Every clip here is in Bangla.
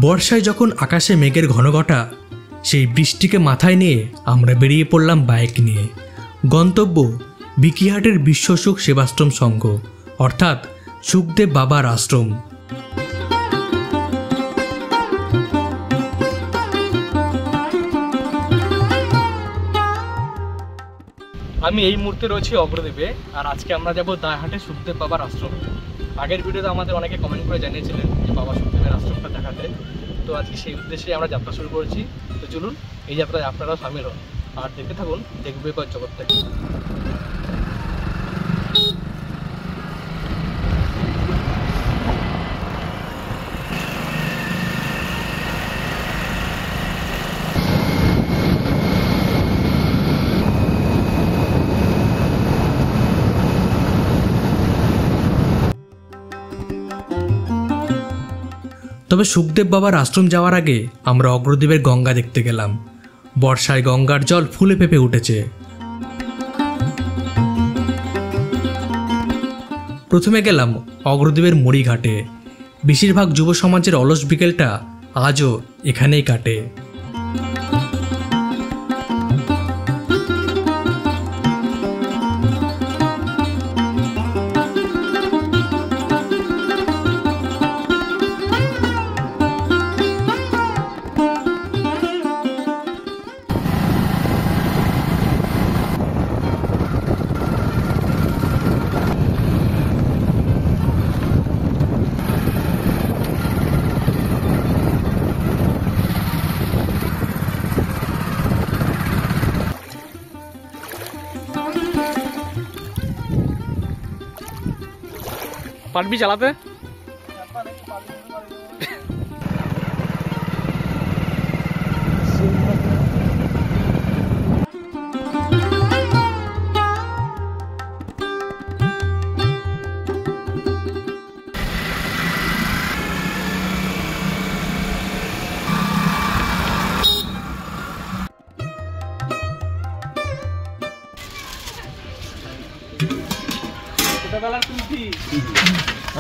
বর্ষায় যখন আকাশে মেঘের ঘনঘটা, সেই বৃষ্টিকে মাথায় নিয়ে আমরা বেরিয়ে পড়লাম বাইক নিয়ে। গন্তব্য বিকিহাটের বিশ্বসুখ সেবাশ্রম সংঘ, অর্থাৎ সুখদেব বাবার আশ্রম। আমি এই মুহূর্তে রয়েছি অগ্রদ্বীপে, আর আজকে আমরা যাব দাঁড়হাটে সুখদেব বাবার আশ্রম। আগের ভিডিওতে আমাদের অনেকে কমেন্ট করে জানিয়েছিলেন যে বাবা সুখদেবের আশ্রমটা দেখাতে, তো আজকে সেই উদ্দেশ্যে আমরা যাত্রা শুরু করেছি। তো চলুন এই যাত্রায় আপনারাও সামিল হন আর দেখতে থাকুন দেখবে জগৎ থেকে। তবে সুখদেব বাবার আশ্রম যাওয়ার আগে আমরা অগ্রদ্বীপের গঙ্গা দেখতে গেলাম। বর্ষায় গঙ্গার জল ফুলে ফেঁপে উঠেছে। প্রথমে গেলাম অগ্রদ্বীপের মড়িঘাটে। বেশিরভাগ যুব সমাজের অলস বিকেলটা আজও এখানেই কাটে। পারবি চালাতে?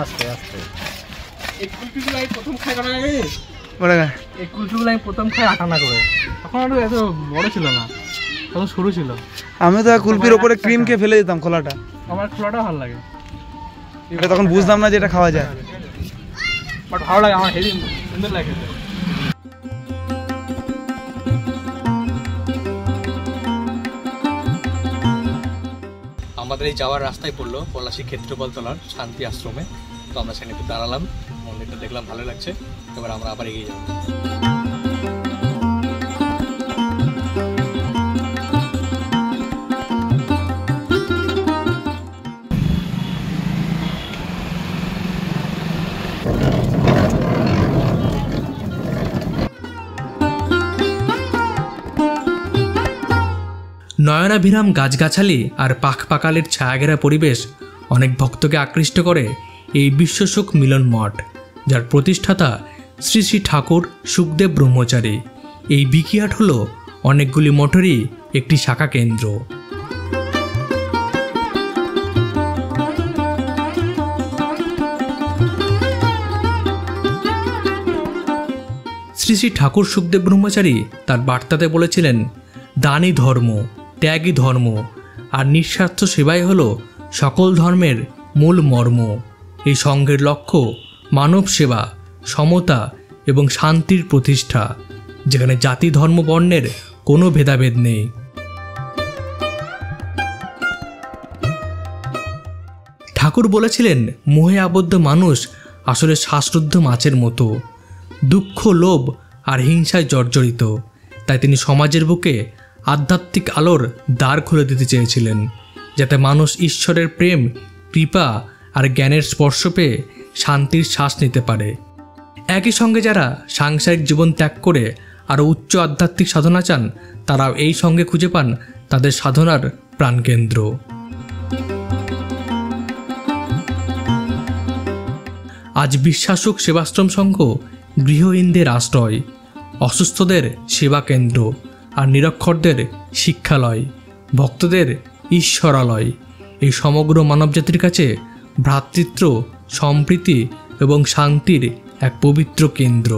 আস্তে আস্তে এই কুলফিগুলো আমি প্রথম খাই কাটা জানিস? এই কুলফিগুলো আমি প্রথম খাই 8 আনা করে। তখন আর এত বড় ছিল না, তখন সরু ছিল। আমি তো কুলফির উপরে ক্রিম খেয়ে ফেলে দিতাম খোলাটা। আমার খোলাটা ভালো লাগে, এটা তখন বুঝতাম না যে এটা খাওয়া যায়, বাট ভালো লাগে। আমার হেভি সুন্দর লাগে। আমাদের এই যাওয়ার রাস্তায় পড়লো পলাশী ক্ষেত্রপালতলার শান্তি আশ্রমে। তো আমরা সেখানে একটু দাঁড়ালাম, মন্দিরটা দেখলাম, ভালো লাগছে। এবার আমরা আবার এগিয়ে যাব। নয়নাভিরাম গাছগাছালি আর পাখপাকালের ছায়াঘেরা পরিবেশ অনেক ভক্তকে আকৃষ্ট করে এই বিশ্বসুখ মিলন মঠ, যার প্রতিষ্ঠাতা শ্রী শ্রী ঠাকুর সুখদেব ব্রহ্মচারী। এই বিকিহাট হলো অনেকগুলি মঠেরই একটি শাখা কেন্দ্র। শ্রী শ্রী ঠাকুর সুখদেব ব্রহ্মচারী তার বার্তাতে বলেছিলেন, দানই ধর্ম, ত্যাগই ধর্ম, আর নিঃস্বার্থ সেবাই হলো সকল ধর্মের মূল মর্ম। এই সংঘের লক্ষ্য মানব সেবা, সমতা এবং শান্তির প্রতিষ্ঠা, যেখানে জাতি ধর্ম বর্ণের কোনো ভেদাভেদ নেই। ঠাকুর বলেছিলেন, মোহে আবদ্ধ মানুষ আসলে শ্বাসরুদ্ধ মাছের মতো, দুঃখ, লোভ আর হিংসায় জর্জরিত। তাই তিনি সমাজের বুকে আধ্যাত্মিক আলোর দ্বার খুলে দিতে চেয়েছিলেন, যাতে মানুষ ঈশ্বরের প্রেম, কৃপা আর জ্ঞানের স্পর্শ পেয়ে শান্তির শ্বাস নিতে পারে। একই সঙ্গে যারা সাংসারিক জীবন ত্যাগ করে আরও উচ্চ আধ্যাত্মিক সাধনা চান, তারাও এই সঙ্গে খুঁজে পান তাদের সাধনার প্রাণকেন্দ্র। আজ বিশ্বাসুখ সেবাশ্রম সংঘ গৃহহীনদের আশ্রয়, অসুস্থদের সেবা কেন্দ্র আর নিরক্ষরদের শিক্ষালয়, ভক্তদের ঈশ্বরালয়। এই সমগ্র মানবজাতির কাছে ভ্রাতৃত্ব, সম্প্রীতি এবং শান্তির এক পবিত্র কেন্দ্র।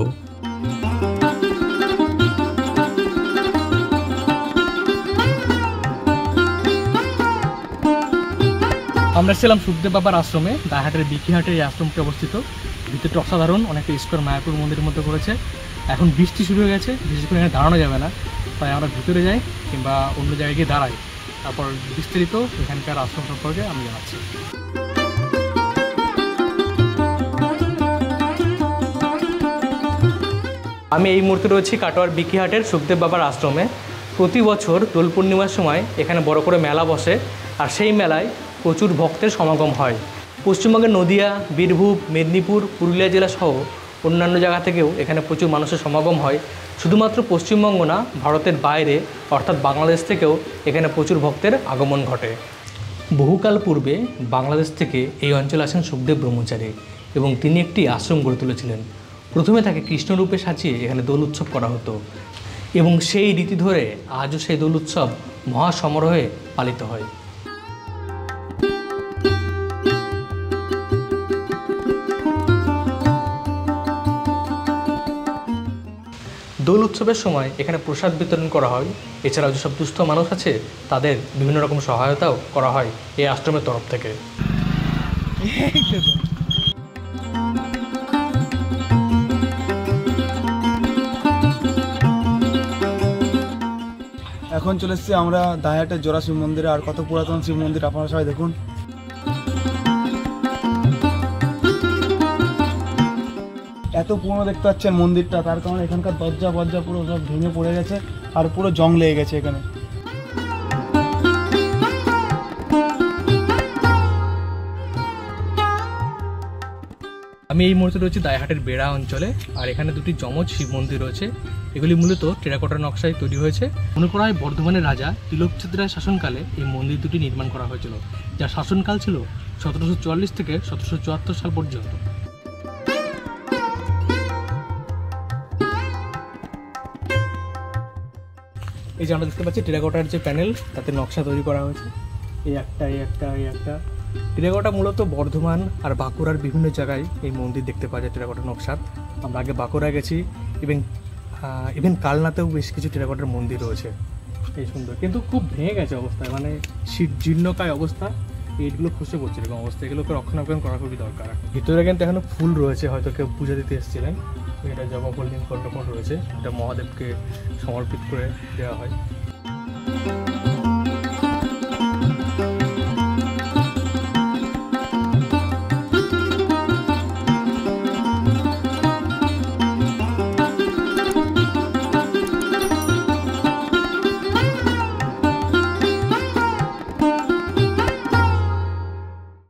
আমরা ছিলাম সুখদেব বাবার আশ্রমে, দায়হাটের বিকিহাটে এই আশ্রমটি অবস্থিত। ভিতরটা অসাধারণ, অনেকটা স্কোয়ার মায়াপুর মন্দিরের মতো করেছে। এখন বৃষ্টি শুরু হয়ে গেছে, বিশেষ করে এখানে দাঁড়ানো যাবে না, তাই আমরা ভিতরে যাই কিংবা অন্য জায়গায় গিয়ে দাঁড়াই, তারপর বিস্তারিত এখানকার আশ্রম সম্পর্কে আমি জানাচ্ছি। আমি এই মুহূর্তে রয়েছি কাটোয়ার বিকিহাটের সুখদেব বাবার আশ্রমে। প্রতি বছর দোল পূর্ণিমার সময় এখানে বড় করে মেলা বসে, আর সেই মেলায় প্রচুর ভক্তের সমাগম হয়। পশ্চিমবঙ্গের নদিয়া, বীরভূম, মেদিনীপুর, পুরুলিয়া জেলা সহ অন্যান্য জায়গা থেকেও এখানে প্রচুর মানুষের সমাগম হয়। শুধুমাত্র পশ্চিমবঙ্গ না, ভারতের বাইরে অর্থাৎ বাংলাদেশ থেকেও এখানে প্রচুর ভক্তের আগমন ঘটে। বহুকাল পূর্বে বাংলাদেশ থেকে এই অঞ্চলে আসেন সুখদেব ব্রহ্মচারী এবং তিনি একটি আশ্রম গড়ে তুলেছিলেন। প্রথমে তাকে কৃষ্ণরূপে সাজিয়ে এখানে দোল উৎসব করা হতো এবং সেই রীতি ধরে আজও সেই দোল উৎসব মহাসমারোহে পালিত হয়। দোল উৎসবের সময় এখানে প্রসাদ বিতরণ করা হয়। এছাড়াও যেসব দুস্থ মানুষ আছে তাদের বিভিন্ন রকম সহায়তাও করা হয় এই আশ্রমের তরফ থেকে। এখন চলে এসেছি আমরা দায়াটের জোড়া শিব মন্দিরে। আর কত পুরাতন শিব মন্দির আপনারা সবাই দেখুন। এত পুরনো দেখতে পাচ্ছেন মন্দিরটা, তার কারণে এখানকার দরজা বজ্জা পুরো সব ভেঙে পড়ে গেছে আর পুরো জং লেগে গেছে এখানে। আমি এই মুহূর্তে রয়েছি দায়হাটের বেড়া অঞ্চলে, আর এখানে দুটি যমজ শিব মন্দির রয়েছে। এগুলি মূলত টেরাকোটার নকশায় তৈরি হয়েছে। মনে করা হয় বর্ধমানের রাজা তিলকচাঁদ রায়ের শাসনকালে এই মন্দির দুটি নির্মাণ করা হয়েছিল, যার শাসনকাল ছিল 1744 থেকে 1774 সাল পর্যন্ত। এই যে আমরা দেখতে পাচ্ছি টেরাকোটার যে প্যানেল, তাতে নকশা তৈরি করা হয়েছে। এই একটা টেরাকোটা মূলত বর্ধমান আর বাঁকুড়ার বিভিন্ন জায়গায় এই মন্দির দেখতে পাওয়া যায় টেরাকোটা নকশার। আমরা আগে বাঁকুড়া গেছি, ইভেন কালনাতেও বেশ কিছু টেরাকোটার মন্দির রয়েছে। এই সুন্দর, কিন্তু খুব ভেঙে গেছে অবস্থায়, মানে জীর্ণকায় অবস্থা। এইগুলো খসে পড়ছে এরকম অবস্থা, এগুলোকে রক্ষণাবেক্ষণ করা খুবই দরকার। ভিতরে কিন্তু এখনো ফুল রয়েছে, হয়তো কেউ পূজা দিতে এসেছিলেন। এটা জবাফুল নীলকণ্ঠ রয়েছে, এটা মহাদেবকে সমর্পিত করে দেওয়া হয়।